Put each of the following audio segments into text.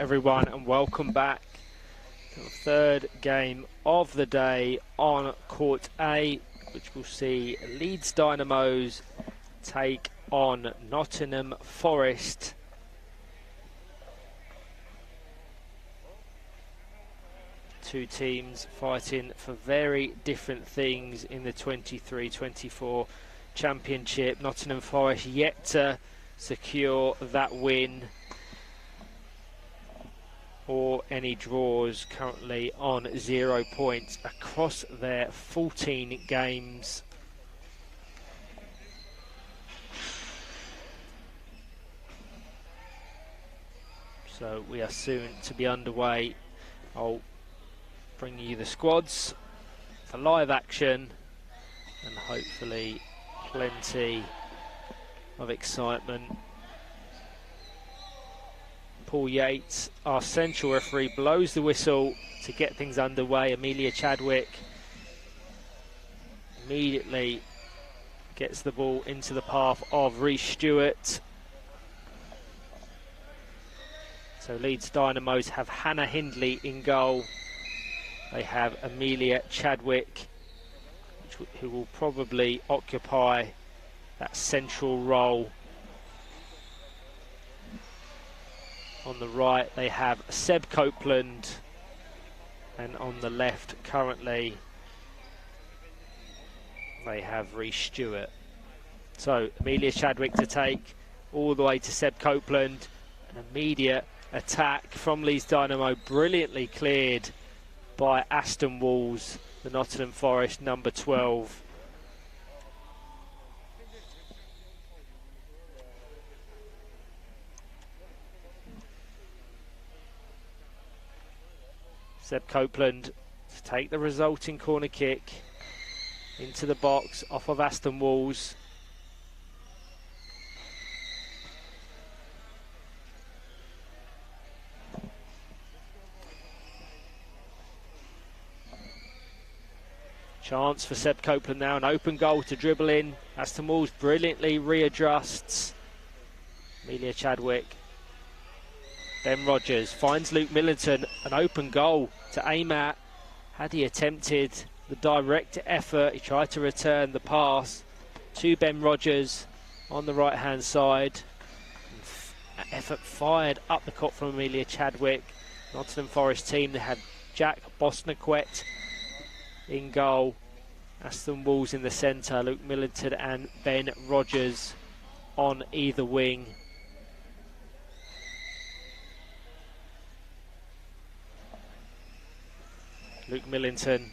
everyone, and welcome back to the third game of the day on Court A, which will see Leeds Dynamos take on Nottingham Forest. Two teams fighting for very different things in the 23-24 Championship. Nottingham Forest yet to secure that win or any draws, currently on 0 points across their 14 games. So we are soon to be underway. I'll bring you the squads for live action and hopefully plenty of excitement. Paul Yates, our central referee, blows the whistle to get things underway. Amelia Chadwick immediately gets the ball into the path of Reece Stewart. So Leeds Dynamos have Hannah Hindley in goal. They have Amelia Chadwick, who will probably occupy that central role. On the right they have Seb Copeland, and on the left currently they have Reece Stewart. So Amelia Chadwick to take all the way to Seb Copeland. An immediate attack from Leeds Dynamo, brilliantly cleared by Aston Walls, the Nottingham Forest number 12. Seb Copeland to take the resulting corner kick into the box off of Aston Walls. Chance for Seb Copeland now, an open goal to dribble in. Aston Walls brilliantly readjusts. Amelia Chadwick. Ben Rogers finds Luke Millington, an open goal to aim at. Had he attempted the direct effort, he tried to return the pass to Ben Rogers on the right hand side. Effort fired up the court from Amelia Chadwick. Nottingham Forest team, they had Jack Bosnaquet in goal. Aston Walls in the centre, Luke Millington and Ben Rogers on either wing. Luke Millington,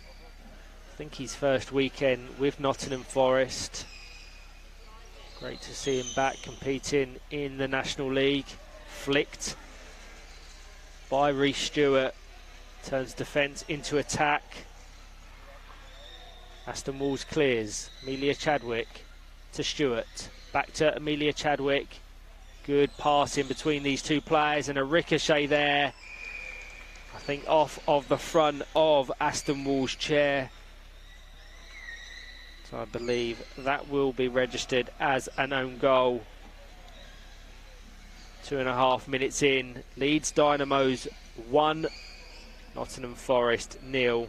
I think his first weekend with Nottingham Forest. Great to see him back competing in the National League. Flicked by Reece Stewart, turns defence into attack. Aston Walls clears. Amelia Chadwick to Stewart. Back to Amelia Chadwick. Good pass in between these two players and a ricochet there. I think off of the front of Aston Walls' chair. So I believe that will be registered as an own goal. 2.5 minutes in. Leeds Dynamos 1, Nottingham Forest 0.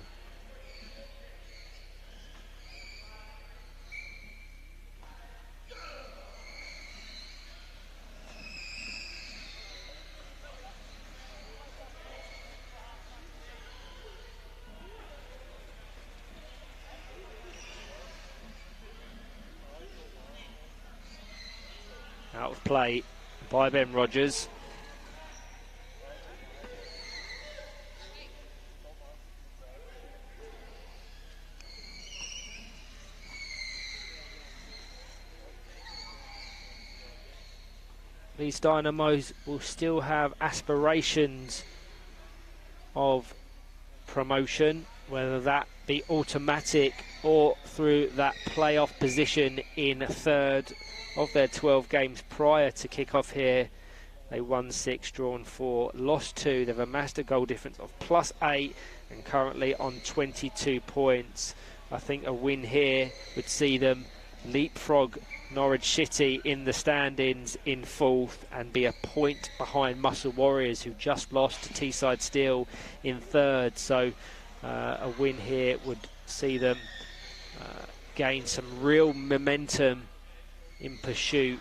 Out of play by Ben Rogers. These Dynamos will still have aspirations of promotion, whether that be automatic or through that playoff position in third. Of their 12 games prior to kick-off here, they won 6, drawn 4, lost 2. They've amassed a goal difference of +8 and currently on 22 points. I think a win here would see them leapfrog Norwich City in the standings in 4th and be a point behind Muscle Warriors, who just lost to Teesside Steel in 3rd. So a win here would see them gain some real momentum in pursuit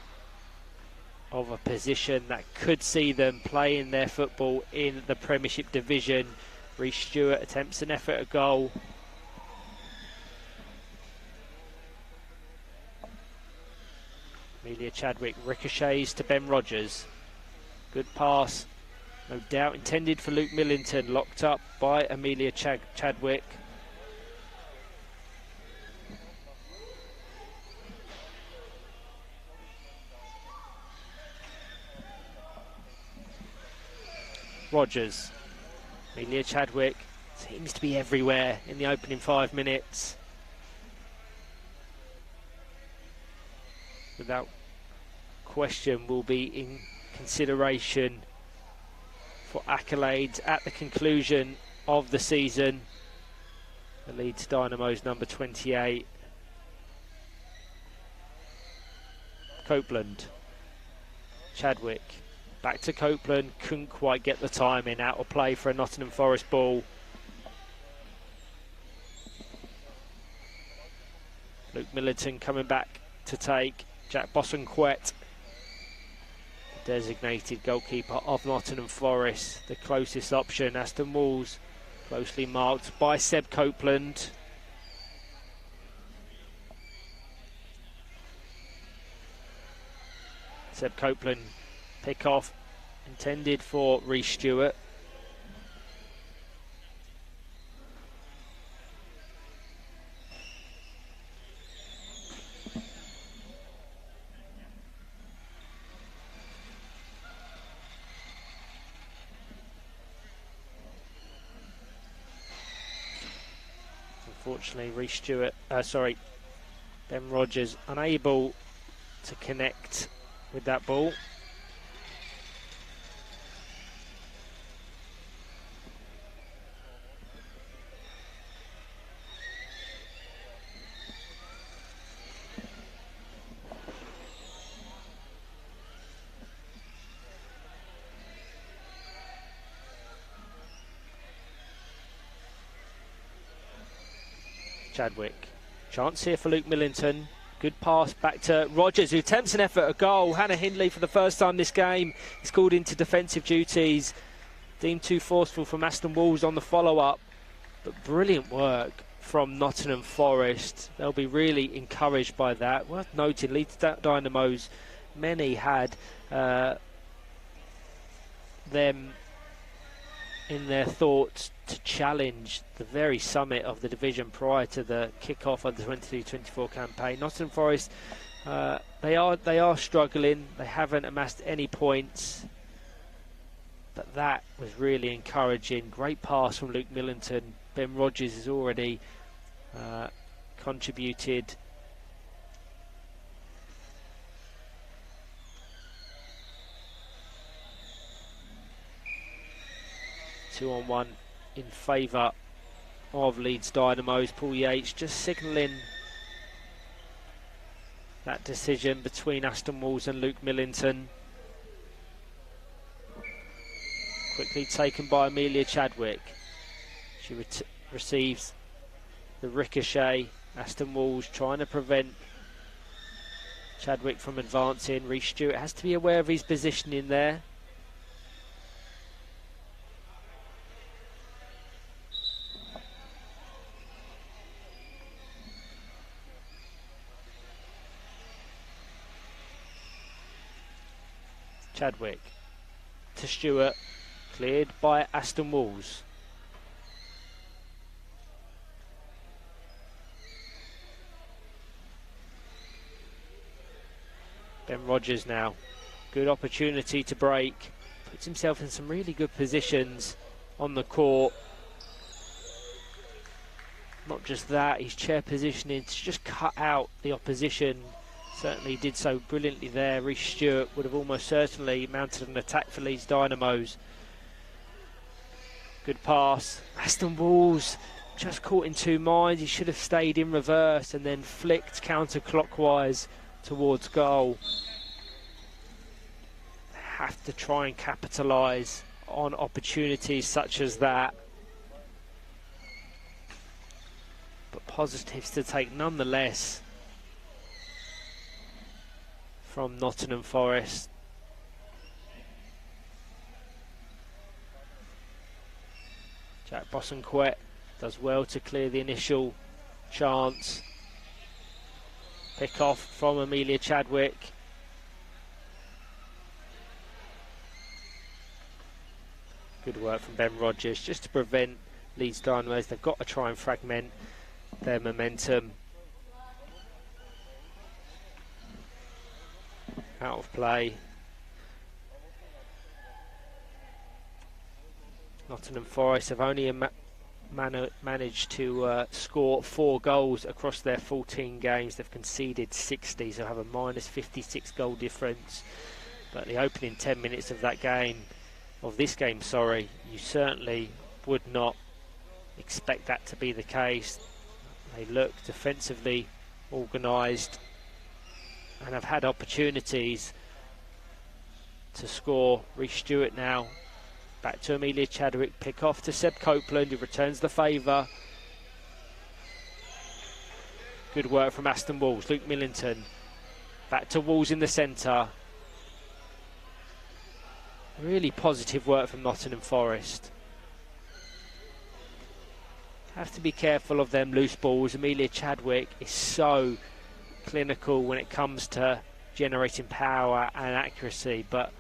of a position that could see them playing their football in the Premiership division. Reece Stewart attempts an effort at goal. Amelia Chadwick ricochets to Ben Rogers. Good pass, no doubt intended for Luke Millington, locked up by Amelia Chadwick. Rogers. Amelia Chadwick seems to be everywhere in the opening 5 minutes. Without question will be in consideration for accolades at the conclusion of the season. The Leeds Dynamos number 28. Copeland. Chadwick. Back to Copeland, couldn't quite get the timing, out of play for a Nottingham Forest ball. Luke Millington coming back to take. Jack Bosanquet, designated goalkeeper of Nottingham Forest, the closest option. Aston Walls closely marked by Seb Copeland. Seb Copeland, pick off intended for Reece Stewart. Unfortunately, Reece Stewart, Ben Rogers unable to connect with that ball. Chadwick. Chance here for Luke Millington. Good pass back to Rogers, who attempts an effort at goal. Hannah Hindley, for the first time this game, is called into defensive duties. Deemed too forceful from Aston Walls on the follow-up. But brilliant work from Nottingham Forest. They'll be really encouraged by that. Worth noting, Leeds Dynamos, many had them in their thoughts to challenge the very summit of the division prior to the kick-off of the 23-24 campaign. Nottingham Forest, they are struggling. They haven't amassed any points, but that was really encouraging. Great pass from Luke Millington. Ben Rogers has already contributed. Two-on-one in favour of Leeds Dynamos. Paul Yates just signalling that decision between Aston Walls and Luke Millington. Quickly taken by Amelia Chadwick. She receives the ricochet. Aston Walls trying to prevent Chadwick from advancing. Reece Stewart has to be aware of his positioning there. Chadwick to Stewart, cleared by Aston Walls. Ben Rogers now, good opportunity to break, puts himself in some really good positions on the court. Not just that, his chair positioning to just cut out the opposition. Certainly did so brilliantly there. Reece Stewart would have almost certainly mounted an attack for Leeds Dynamos. Good pass. Aston Walls just caught in two minds. He should have stayed in reverse and then flicked counter-clockwise towards goal. Have to try and capitalise on opportunities such as that. But positives to take nonetheless from Nottingham Forest. Jack Bosanquet does well to clear the initial chance. Pick off from Amelia Chadwick. Good work from Ben Rogers just to prevent Leeds Dynamos. They've got to try and fragment their momentum. Out of play. Nottingham Forest have only managed to score 4 goals across their 14 games. They've conceded 60, so have a minus 56 goal difference. But the opening 10 minutes of that game, you certainly would not expect that to be the case. They look defensively organised and have had opportunities to score. Reece Stewart now back to Amelia Chadwick, pick off to Seb Copeland, who returns the favour. Good work from Aston Walls. Luke Millington back to Walls in the centre. Really positive work from Nottingham Forest. Have to be careful of them loose balls. Amelia Chadwick is so clinical when it comes to generating power and accuracy, but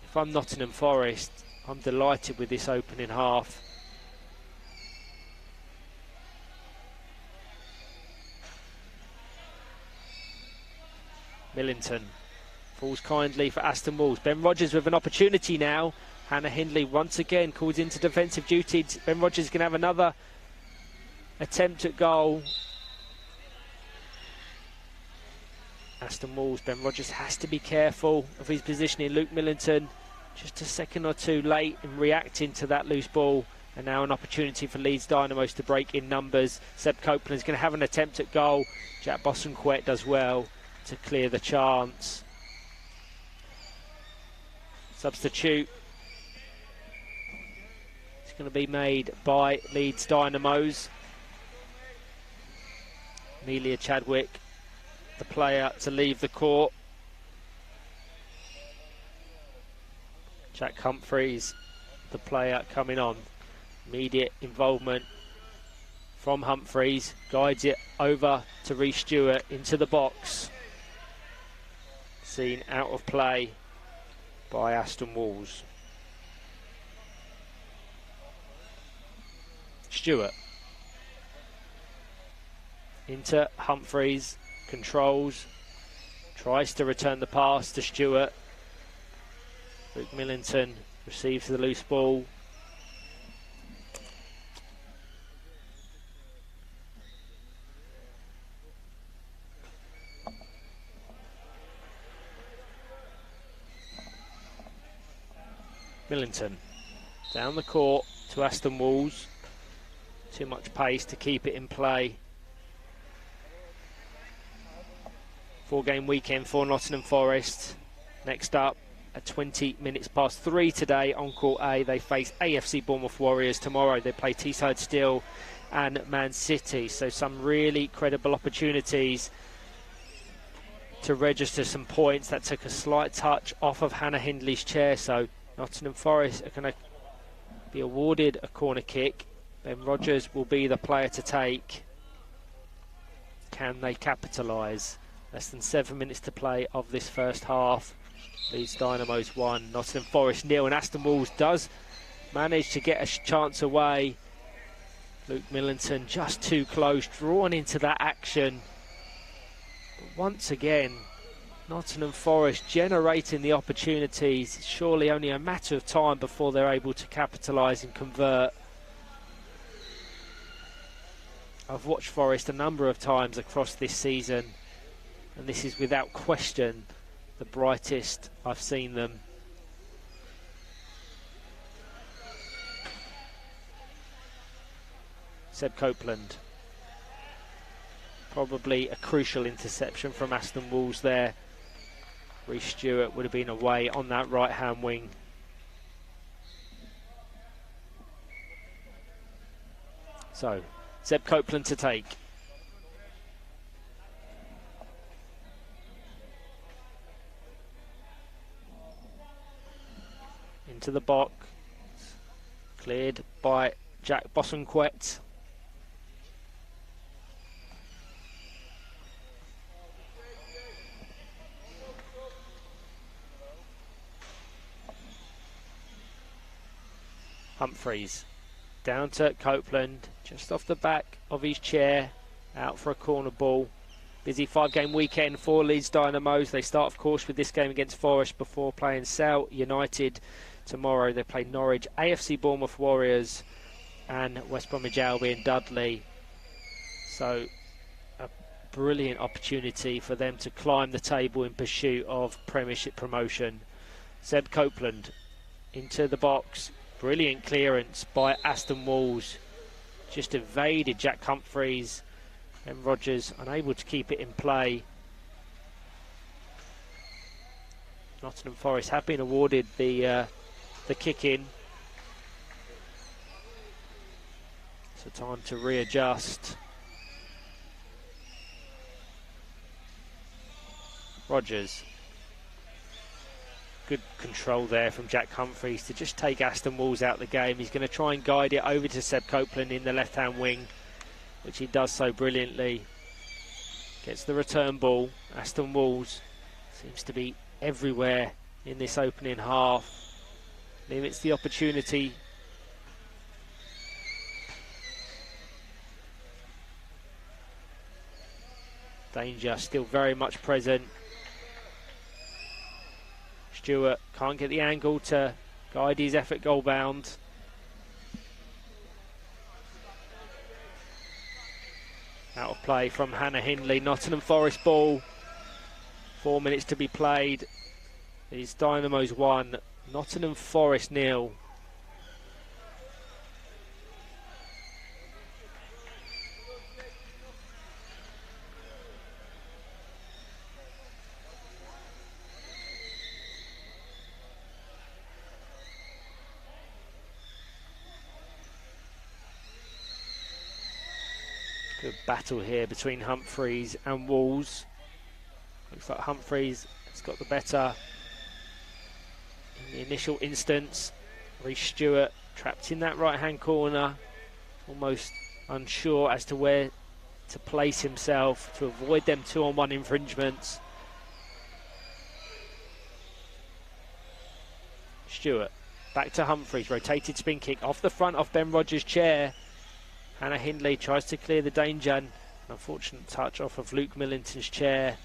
if I'm Nottingham Forest, I'm delighted with this opening half. Millington falls kindly for Aston Walls. Ben Rogers with an opportunity now. Hannah Hindley once again calls into defensive duty. Ben Rogers can have another attempt at goal. Aston Walls, Ben Rogers has to be careful of his positioning. Luke Millington just a second or two late in reacting to that loose ball. And now an opportunity for Leeds Dynamos to break in numbers. Seb Copeland is going to have an attempt at goal. Jack Bosanquet does well to clear the chance. Substitute. It's going to be made by Leeds Dynamos. Amelia Chadwick, the player to leave the court. Jack Humphreys, the player coming on. Immediate involvement from Humphreys, guides it over to Reece Stewart into the box. Seen out of play by Aston Walls. Stewart into Humphreys, controls, tries to return the pass to Stewart. Luke Millington receives the loose ball. Millington down the court to Aston Walls. Too much pace to keep it in play. 4-game weekend for Nottingham Forest. Next up at 20 minutes past 3 today on Court A, they face AFC Bournemouth Warriors. Tomorrow they play Teesside Steel and Man City. So some really credible opportunities to register some points. That took a slight touch off of Hannah Hindley's chair. So Nottingham Forest are going to be awarded a corner kick. Ben Rogers will be the player to take. Can they capitalise? Less than 7 minutes to play of this first half. Leeds Dynamos 1, Nottingham Forest 0, and Aston Walls does manage to get a chance away. Luke Millington just too close, drawn into that action. But once again, Nottingham Forest generating the opportunities. It's surely only a matter of time before they're able to capitalise and convert. I've watched Forest a number of times across this season, and this is without question the brightest I've seen them. Seb Copeland. Probably a crucial interception from Aston Walls there. Rhys Stewart would have been away on that right-hand wing. So, Seb Copeland to take. Into the box. Cleared by Jack Bosanquet. Humphreys down to Copeland, just off the back of his chair, out for a corner ball. Busy 5-game weekend for Leeds Dynamos. They start, of course, with this game against Forest before playing Sale United tomorrow. They play Norwich, AFC Bournemouth Warriors, and West Bromwich Albion Dudley. So a brilliant opportunity for them to climb the table in pursuit of Premiership promotion. Seb Copeland into the box. Brilliant clearance by Aston Walls. Just evaded Jack Humphreys. And Rogers unable to keep it in play. Nottingham Forest have been awarded the kick in. So time to readjust. Rogers. Good control there from Jack Humphreys to just take Aston Walls out of the game. He's going to try and guide it over to Seb Copeland in the left-hand wing, which he does so brilliantly. Gets the return ball. Aston Walls seems to be everywhere in this opening half. Limits the opportunity. Danger still very much present. Stewart can't get the angle to guide his effort goal bound. Out of play from Hannah Hindley. Nottingham Forest ball. 4 minutes to be played. These Dynamos 1, Nottingham Forest 0. Good battle here between Humphreys and Walls. Looks like Humphreys has got the better in the initial instance. Rhys Stewart trapped in that right-hand corner, almost unsure as to where to place himself to avoid them 2-on-1 infringements. Stewart back to Humphreys, rotated spin kick off the front of Ben Rogers' chair. Hannah Hindley tries to clear the danger. An unfortunate touch off of Luke Millington's chair.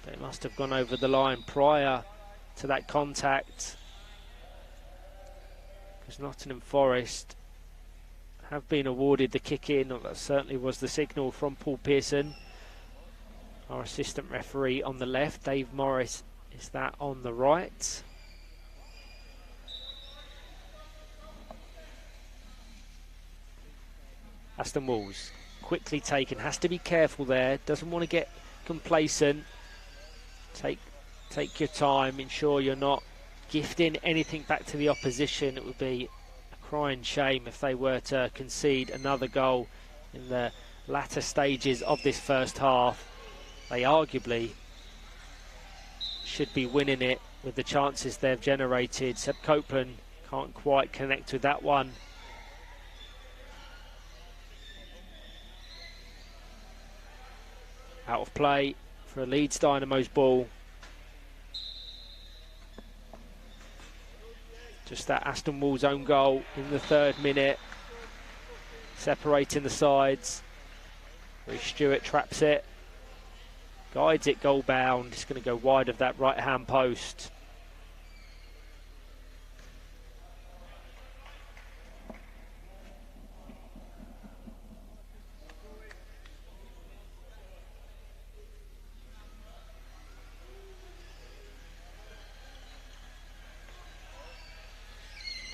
They must have gone over the line prior to that contact, because Nottingham Forest have been awarded the kick in. That certainly was the signal from Paul Pearson, our assistant referee on the left. Dave Morris is that on the right. Aston Walls quickly taken, has to be careful there, doesn't want to get complacent. Take your time, ensure you're not gifting anything back to the opposition. It would be a crying shame if they were to concede another goal in the latter stages of this first half. They arguably should be winning it with the chances they've generated. Seb Copeland can't quite connect with that one. Out of play for a Leeds Dynamos ball. Just that Aston Walls own goal in the 3rd minute, separating the sides. Rhys Stewart traps it, guides it goal bound. It's going to go wide of that right hand post.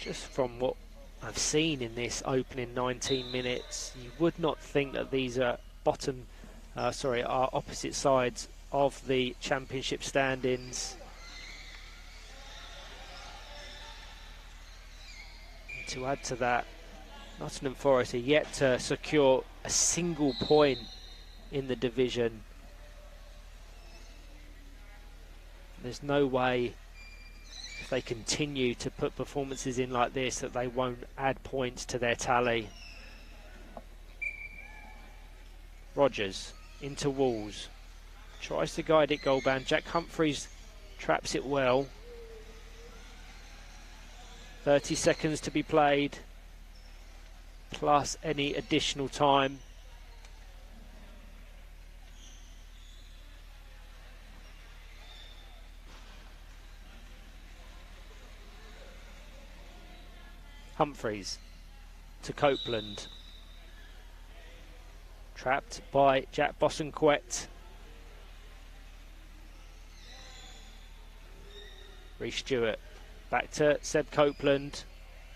Just from what I've seen in this opening 19 minutes. You would not think that these are are opposite sides of the championship standings. And to add to that, Nottingham Forest are yet to secure a single point in the division. There's no way, if they continue to put performances in like this, that they won't add points to their tally. Rogers into Walls, tries to guide it goal bound. Jack Humphreys traps it well. 30 seconds to be played, plus any additional time. Humphreys to Copeland. Trapped by Jack Bosanquet. Reece Stewart back to Seb Copeland.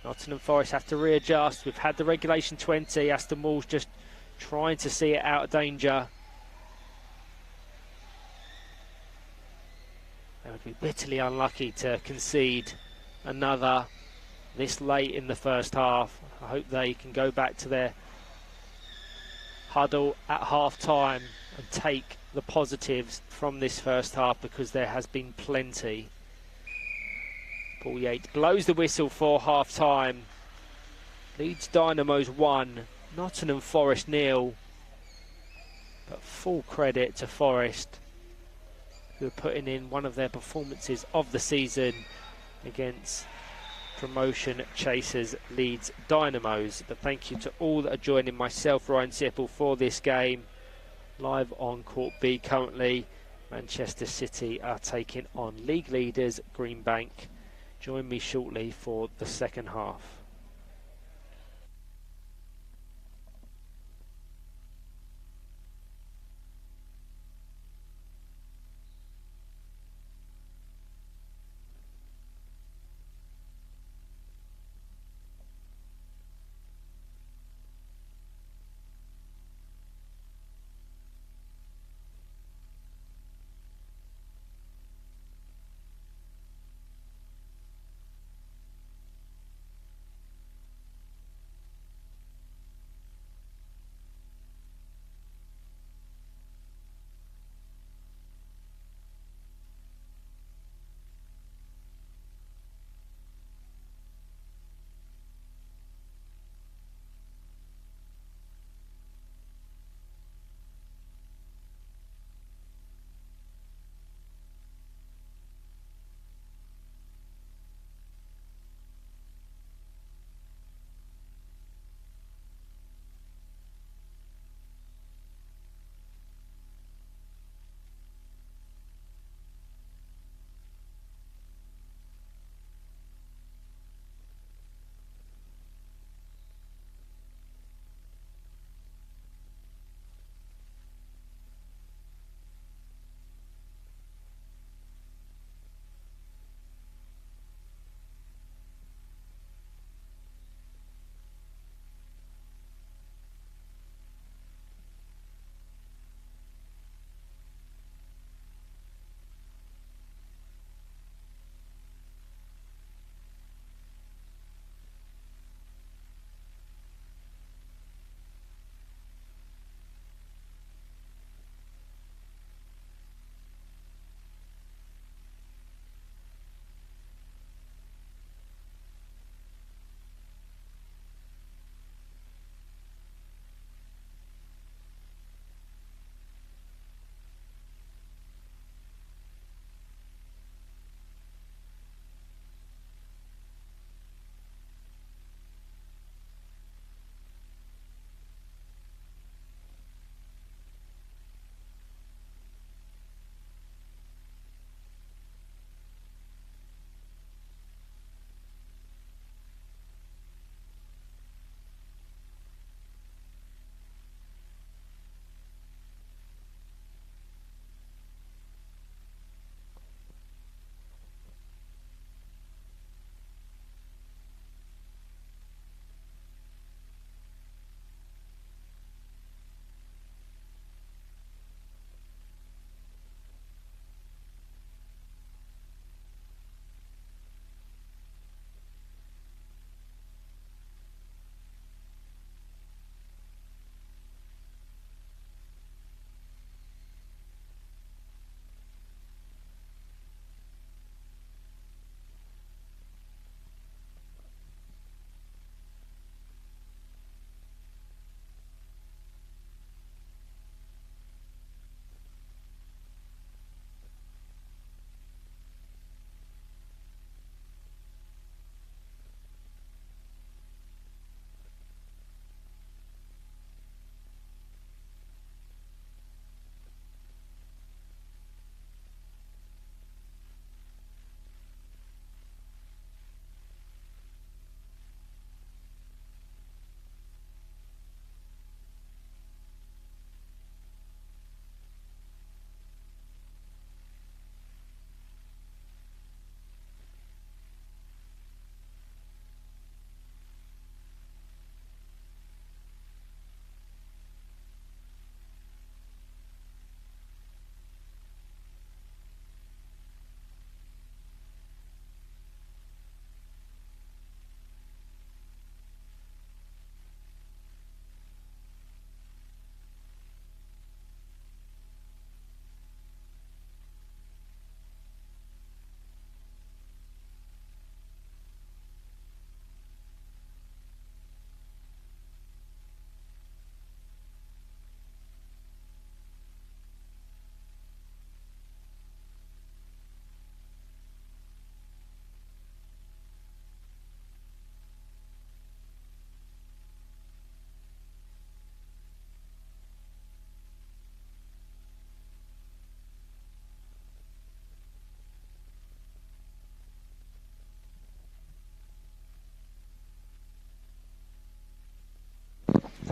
Nottingham Forest have to readjust. We've had the regulation 20. Aston Walls just trying to see it out of danger. They would be bitterly unlucky to concede another this late in the first half. I hope they can go back to their huddle at half time and take the positives from this first half, because there has been plenty. Paul Yates blows the whistle for half time. Leeds Dynamos 1, Nottingham Forest 0. But full credit to Forest, who are putting in one of their performances of the season against promotion chasers Leeds Dynamos. But thank you to all that are joining myself, Ryan Sipple, for this game. Live on Court B currently, Manchester City are taking on league leaders Greenbank. Join me shortly for the second half.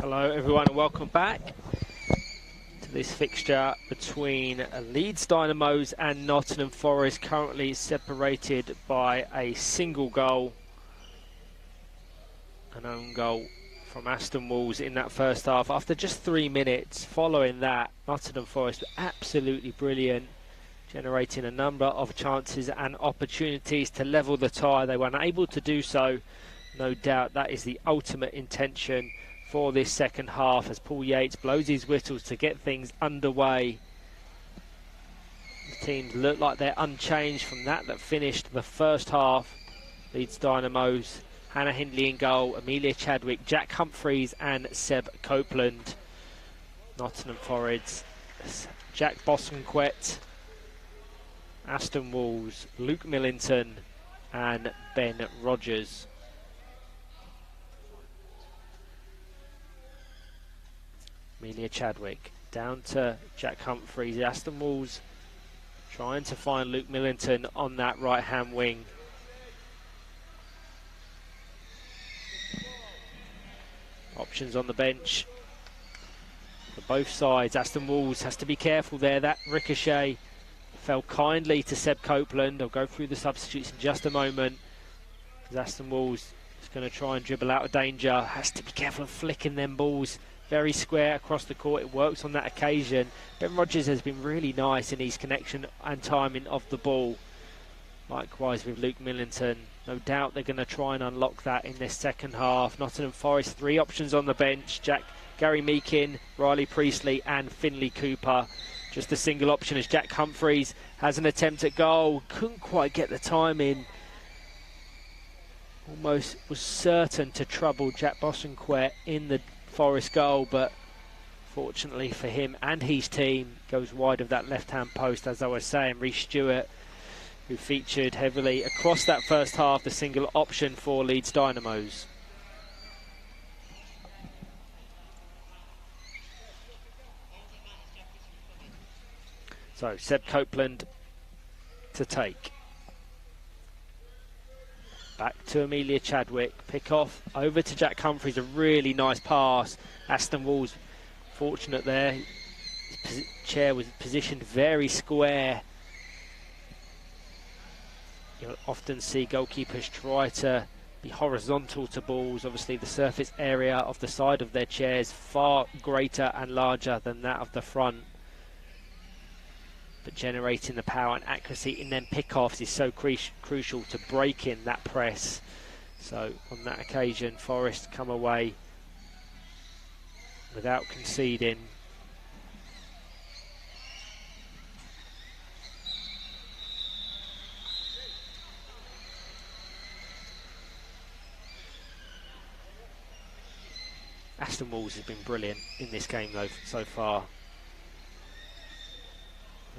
Hello everyone and welcome back to this fixture between Leeds Dynamos and Nottingham Forest, currently separated by a single goal. An own goal from Aston Walls in that first half. After just 3 minutes following that, Nottingham Forest were absolutely brilliant, generating a number of chances and opportunities to level the tie. They were unable to do so. No doubt that is the ultimate intention for this second half, as Paul Yates blows his whistles to get things underway. The teams look like they're unchanged from that finished the first half. Leeds Dynamos, Hannah Hindley in goal, Amelia Chadwick, Jack Humphreys and Seb Copeland. Nottingham Forest, Jack Bosanquet, Aston Walls, Luke Millington and Ben Rogers. Amelia Chadwick down to Jack Humphreys. Aston Walls trying to find Luke Millington on that right hand wing. Options on the bench for both sides. Aston Walls has to be careful there. That ricochet fell kindly to Seb Copeland. I'll go through the substitutes in just a moment, because Aston Walls is going to try and dribble out of danger. Has to be careful of flicking them balls very square across the court. It works on that occasion. Ben Rogers has been really nice in his connection and timing of the ball. Likewise with Luke Millington. No doubt they're going to try and unlock that in this second half. Nottingham Forest, 3 options on the bench. Gary Meakin, Riley Priestley and Finley Cooper. Just a single option as Jack Humphreys has an attempt at goal. Couldn't quite get the time in. Almost was certain to trouble Jack Bosanquet in the Forest goal, but fortunately for him and his team, goes wide of that left-hand post. As I was saying, Reece Stewart, who featured heavily across that first half, the single option for Leeds Dynamos. So Seb Copeland to take. Back to Amelia Chadwick. Pick off over to Jack Humphreys. A really nice pass. Aston Walls fortunate there. His chair was positioned very square. You'll often see goalkeepers try to be horizontal to balls. Obviously the surface area of the side of their chairs far greater and larger than that of the front. But generating the power and accuracy in them pick-offs is so crucial to breaking that press. So on that occasion, Forest come away without conceding. Aston Walls has been brilliant in this game though so far.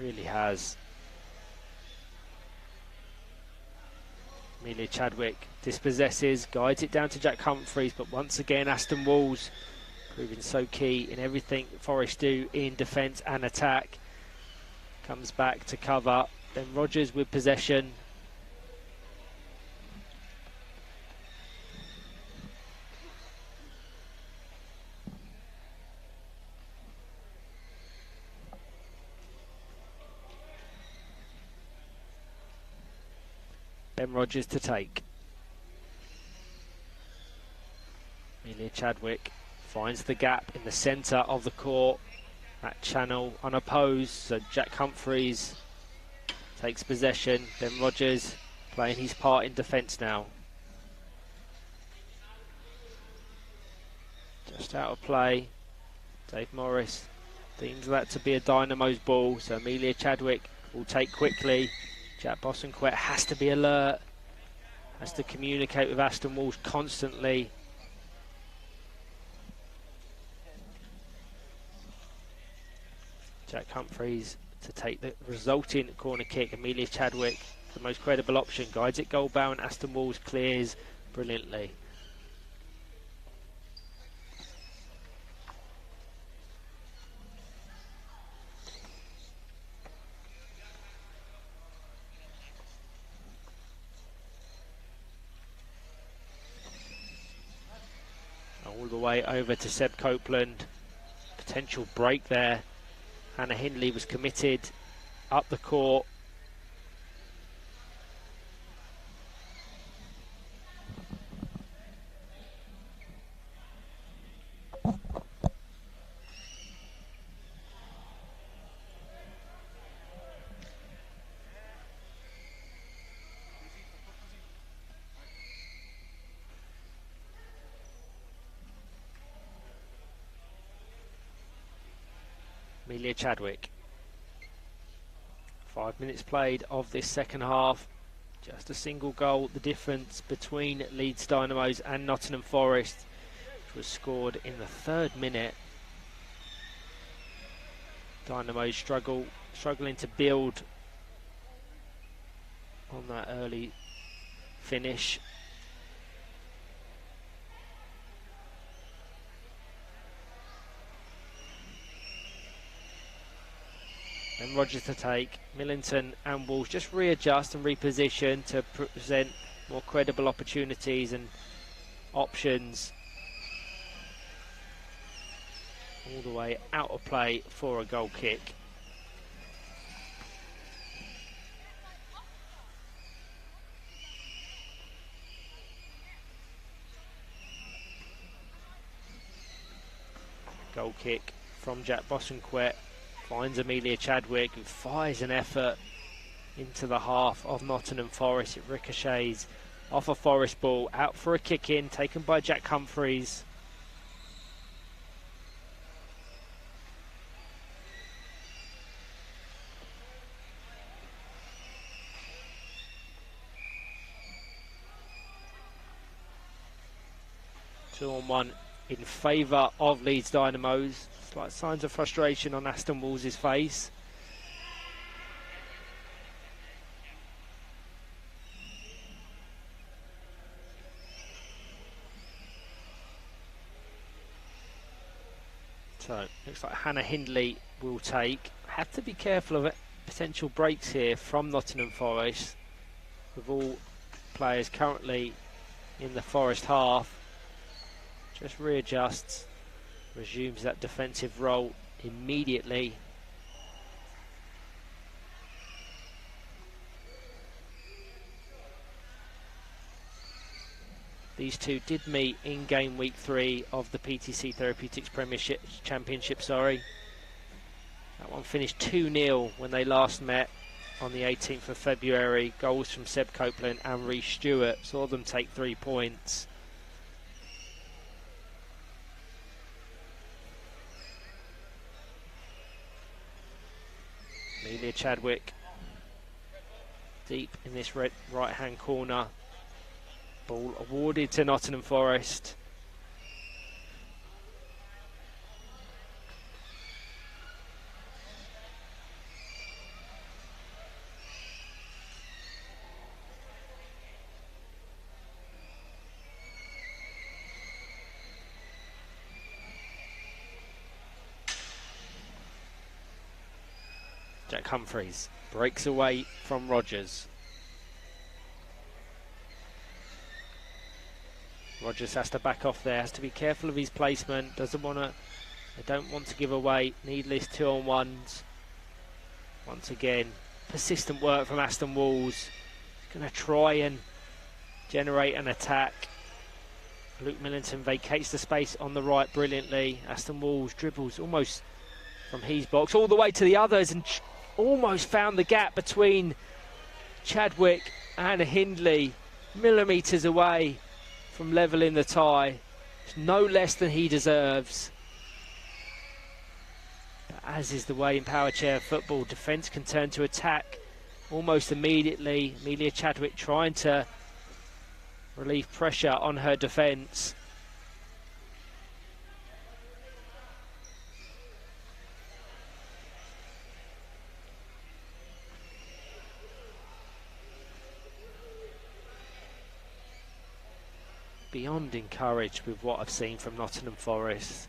Really has. Amelia Chadwick dispossesses, guides it down to Jack Humphreys, but once again Aston Walls proving so key in everything Forest do in defence and attack. Comes back to cover, then Rogers with possession. Ben Rogers to take. Amelia Chadwick finds the gap in the centre of the court. That channel unopposed, so Jack Humphreys takes possession. Ben Rogers playing his part in defence now. Just out of play. Dave Morris deems that to be a Dynamo's ball, so Amelia Chadwick will take quickly. Jack Bosanquet has to be alert, has to communicate with Aston Walls constantly. Jack Humphreys to take the resulting corner kick. Amelia Chadwick, the most credible option, guides it goal bound. Aston Walls clears brilliantly. way over to Seb Copeland. Potential break there. Hannah Hindley was committed up the court. Amelia Chadwick. 5 minutes played of this second half. Just a single goal, the difference between Leeds Dynamos and Nottingham Forest, which was scored in the 3rd minute. Dynamos struggling to build on that early finish. And Rogers to take. Millington and Walsh just readjust and reposition to present more credible opportunities and options. All the way out of play for a goal kick. Goal kick from Jack Bosanquet. Finds Amelia Chadwick, who fires an effort into the half of Nottingham Forest. It ricochets off a Forest ball, out for a kick in, taken by Jack Humphreys. Two on one in favour of Leeds Dynamos. Slight signs of frustration on Aston Walls' face. So, looks like Hannah Hindley will take. Have to be careful of it. Potential breaks here from Nottingham Forest, with all players currently in the Forest half. Just readjusts. Resumes that defensive role immediately. These two did meet in game week 3 of the PTC Therapeutics Championship. That one finished 2-0 when they last met on the 18th of February. Goals from Seb Copeland and Reece Stewart saw them take 3 points. Amelia Chadwick deep in this right hand corner. Ball awarded to Nottingham Forest. Jack Humphreys breaks away from Rogers. Rogers has to back off there, has to be careful of his placement, they don't want to give away needless 2-on-1s. Once again, persistent work from Aston Walls. He's going to try and generate an attack. Luke Millington vacates the space on the right brilliantly. Aston Walls dribbles almost from his box all the way to the others and almost found the gap between Chadwick and Hindley, millimetres away from levelling the tie. It's no less than he deserves. But as is the way in power chair football, defence can turn to attack almost immediately. Amelia Chadwick trying to relieve pressure on her defence. Beyond encouraged with what I've seen from Nottingham Forest.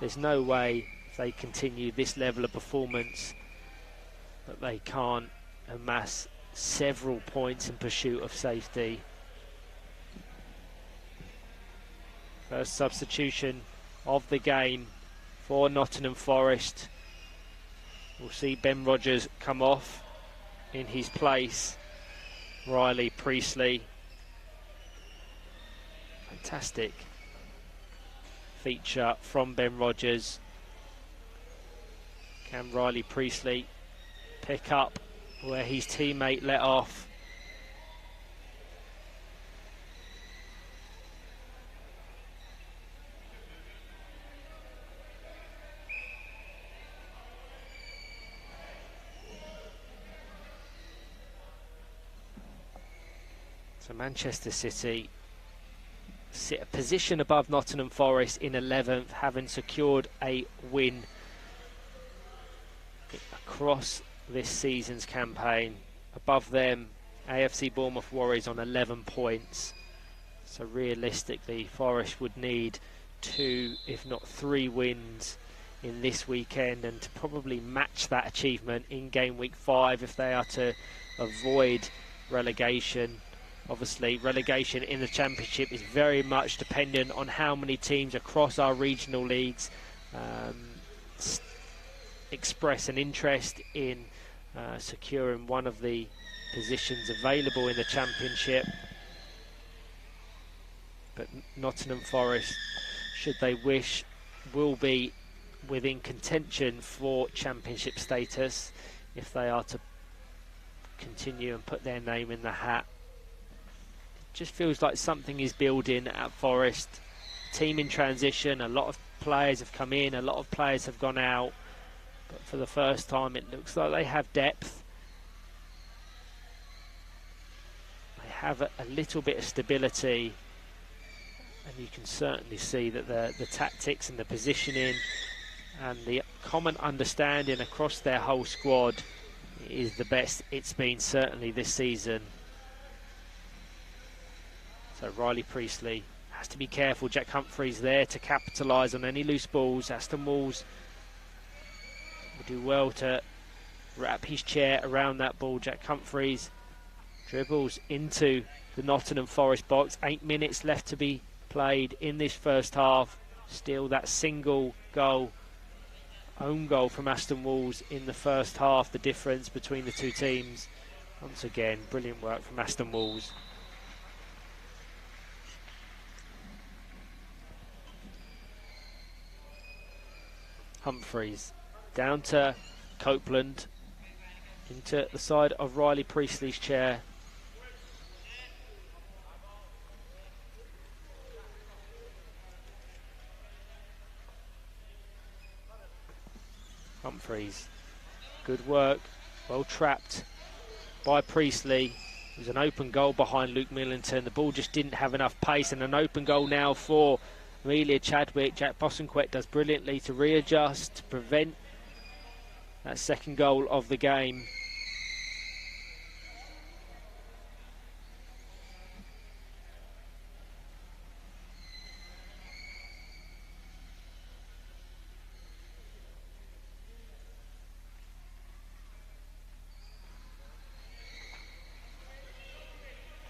There's no way if they continue this level of performance that they can't amass several points in pursuit of safety. First substitution of the game for Nottingham Forest. We'll see Ben Rogers come off. In his place, Riley Priestley. Fantastic feature from Ben Rogers. Can Riley Priestley pick up where his teammate let off? So Manchester City sit a position above Nottingham Forest in 11th, having secured a win across this season's campaign. Above them, AFC Bournemouth Warriors on 11 points. So realistically, Forest would need 2, if not 3 wins in this weekend, and to probably match that achievement in game week 5 if they are to avoid relegation. Obviously, relegation in the Championship is very much dependent on how many teams across our regional leagues express an interest in securing one of the positions available in the Championship. But Nottingham Forest, should they wish, will be within contention for Championship status if they are to continue and put their name in the hat. Just feels like something is building at Forest. Team in transition, a lot of players have come in, a lot of players have gone out, but for the first time it looks like they have depth. They have a little bit of stability, and you can certainly see that the tactics and the positioning and the common understanding across their whole squad is the best it's been certainly this season. So Riley Priestley has to be careful. Jack Humphreys there to capitalise on any loose balls. Aston Walls will do well to wrap his chair around that ball. Jack Humphreys dribbles into the Nottingham Forest box. 8 minutes left to be played in this first half. Still that single goal, own goal from Aston Walls in the first half, the difference between the two teams. Once again, brilliant work from Aston Walls. Humphreys down to Copeland, into the side of Riley Priestley's chair. Humphreys, good work, well trapped by Priestley. It was an open goal behind Luke Millington. The ball just didn't have enough pace, and an open goal now for Amelia Chadwick. Jack Bosanquet does brilliantly to readjust, to prevent that second goal of the game.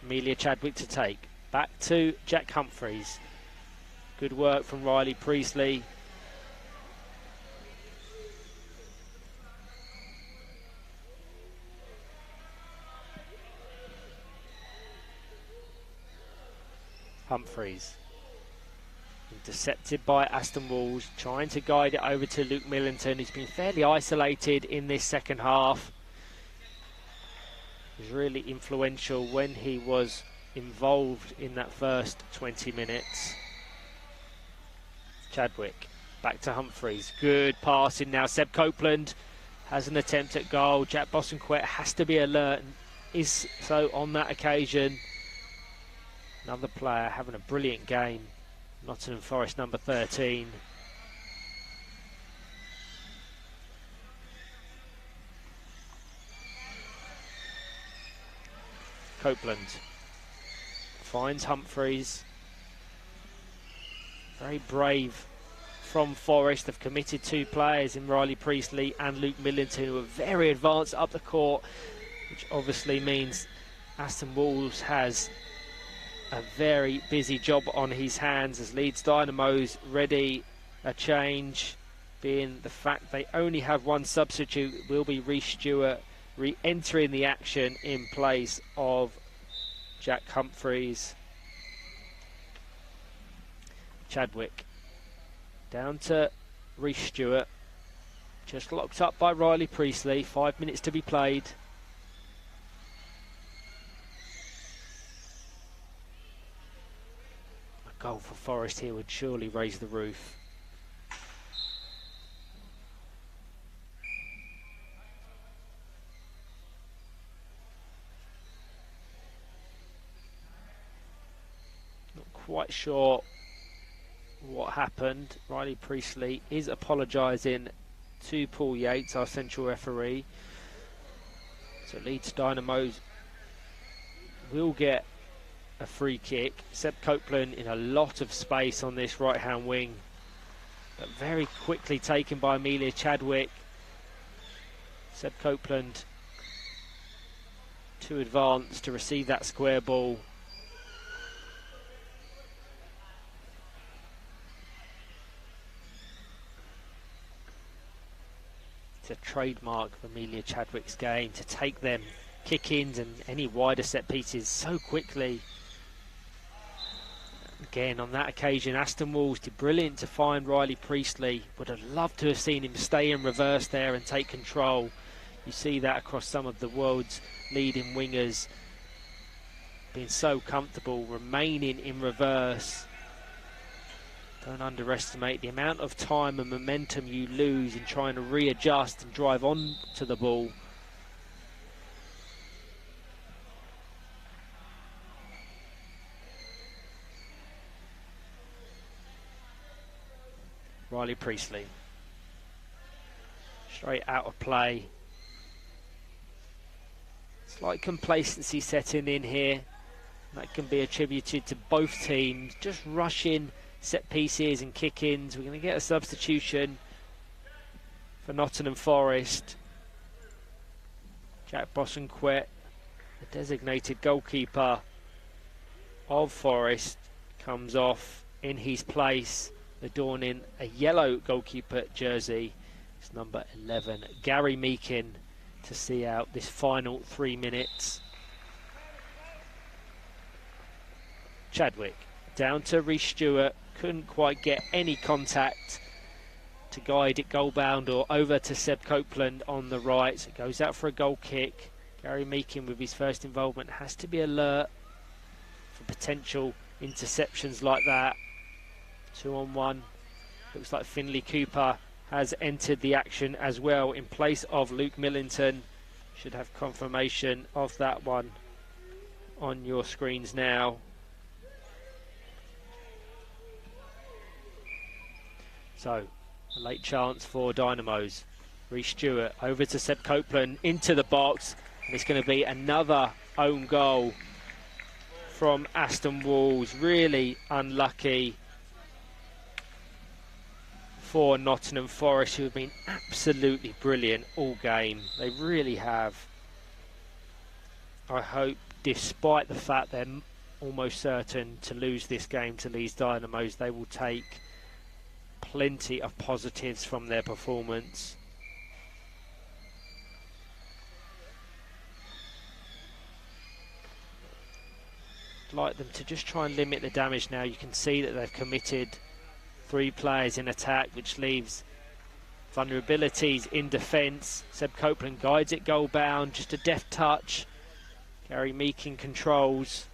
Amelia Chadwick to take. Back to Jack Humphreys. Good work from Riley Priestley. Humphreys. Intercepted by Aston Walls, trying to guide it over to Luke Millington. He's been fairly isolated in this second half. He was really influential when he was involved in that first 20 minutes. Chadwick, back to Humphreys. Good passing now. Seb Copeland has an attempt at goal. Jack Bosanquet has to be alert, and is so on that occasion. Another player having a brilliant game. Nottingham Forest number 13. Copeland finds Humphreys. Very brave from Forest. They've committed 2 players in Riley Priestley and Luke Millington, who are very advanced up the court, which obviously means Aston Walls has a very busy job on his hands as Leeds Dynamos ready a change, being the fact they only have one substitute. Will be Rhys Stewart re-entering the action in place of Jack Humphreys. Chadwick down to Rhys Stewart, just locked up by Riley Priestley. 5 minutes to be played. A goal for Forest here would surely raise the roof. Not quite sure what happened. Riley Priestley is apologising to Paul Yates, our central referee. So Leeds Dynamos will get a free kick. Seb Copeland in a lot of space on this right hand wing, but very quickly taken by Amelia Chadwick. Seb Copeland to advance to receive that square ball. It's a trademark of Amelia Chadwick's game to take them kick-ins and any wider set pieces so quickly. Again, on that occasion, Aston Walls did brilliant to find Riley Priestley. Would have loved to have seen him stay in reverse there and take control. You see that across some of the world's leading wingers, being so comfortable, remaining in reverse. Don't underestimate the amount of time and momentum you lose in trying to readjust and drive on to the ball. Riley Priestley. Straight out of play. Slight complacency setting in here. That can be attributed to both teams. Just rushing set pieces and kick-ins. We're going to get a substitution for Nottingham Forest. Jack Bosanquet, the designated goalkeeper of Forest, comes off in his place, adorning a yellow goalkeeper jersey. It's number 11, Gary Meakin, to see out this final 3 minutes. Chadwick down to Rhys Stewart. Couldn't quite get any contact to guide it goal bound or over to Seb Copeland on the right. So it goes out for a goal kick. Gary Meakin, with his first involvement, has to be alert for potential interceptions like that. 2-on-1. Looks like Finley Cooper has entered the action as well in place of Luke Millington. Should have confirmation of that one on your screens now. So, a late chance for Dynamos. Rhys Stewart over to Seb Copeland into the box, and it's going to be another own goal from Aston Walls. Really unlucky for Nottingham Forest, who have been absolutely brilliant all game. They really have. I hope, despite the fact they're almost certain to lose this game to Leeds Dynamos, they will take plenty of positives from their performance. I'd like them to just try and limit the damage now. You can see that they've committed 3 players in attack, which leaves vulnerabilities in defence. Seb Copeland guides it goal bound, just a deft touch. Gary Meakin controls.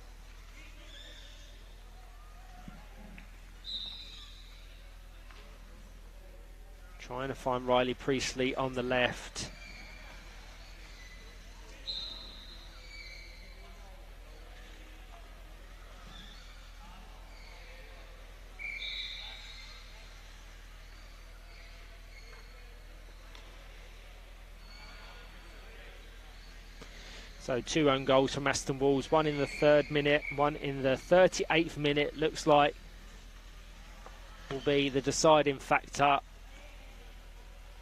Trying to find Riley Priestley on the left. So 2 own goals from Aston Walls, 1 in the 3rd minute, 1 in the 38th minute. Looks like will be the deciding factor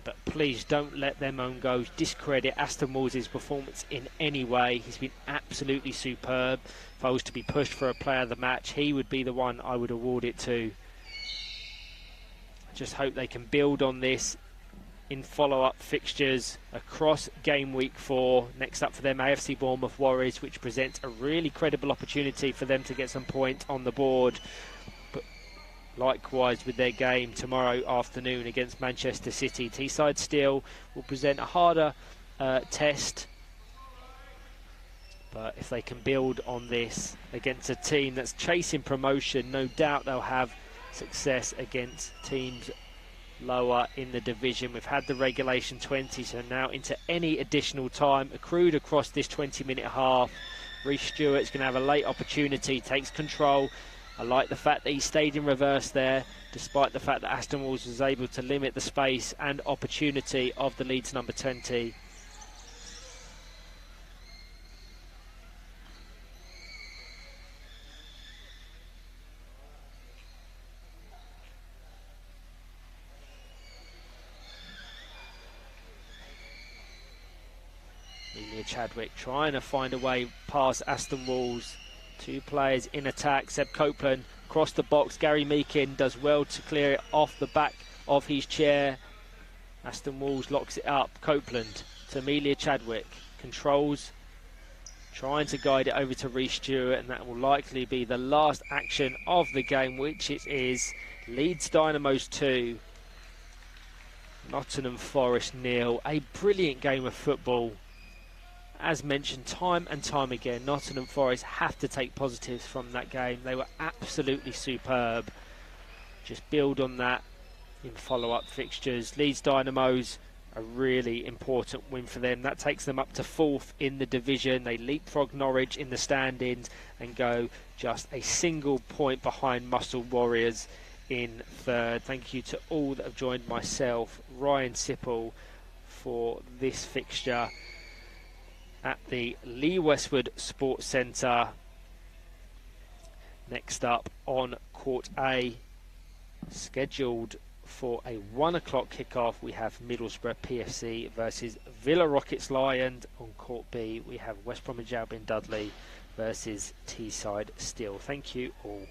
but please don't let them own goals discredit Aston Walls' performance in any way. He's been absolutely superb. If I was to be pushed for a player of the match, he would be the one I would award it to. I just hope they can build on this in follow-up fixtures across game week 4. Next up for them, AFC Bournemouth Warriors, which presents a really credible opportunity for them to get some points on the board. But likewise with their game tomorrow afternoon against Manchester City, Teesside Steel will present a harder test. But if they can build on this against a team that's chasing promotion, no doubt they'll have success against teams lower in the division. We've had the regulation 20, so now into any additional time accrued across this 20-minute half. Reece Stewart's going to have a late opportunity, takes control. I like the fact that he stayed in reverse there, despite the fact that Aston Walls was able to limit the space and opportunity of the Leeds number 20. Chadwick trying to find a way past Aston Walls. 2 players in attack. Seb Copeland across the box. Gary Meakin does well to clear it off the back of his chair. Aston Walls locks it up. Copeland to Amelia Chadwick. Controls. Trying to guide it over to Reece Stewart, and that will likely be the last action of the game, which it is. Leeds Dynamos 2. Nottingham Forest 0. A brilliant game of football. As mentioned time and time again, Nottingham Forest have to take positives from that game. They were absolutely superb. Just build on that in follow-up fixtures. Leeds Dynamos, a really important win for them. That takes them up to 4th in the division. They leapfrog Norwich in the standings and go just a single point behind Muscle Warriors in 3rd. Thank you to all that have joined myself, Ryan Sipple, for this fixture at the Lee Westwood Sports Centre. Next up on Court A, scheduled for a 1 o'clock kickoff, we have Middlesbrough PFC versus Villa Rockets Lions. On Court B, we have West Bromwich Albion Dudley versus Teesside Steel. Thank you all.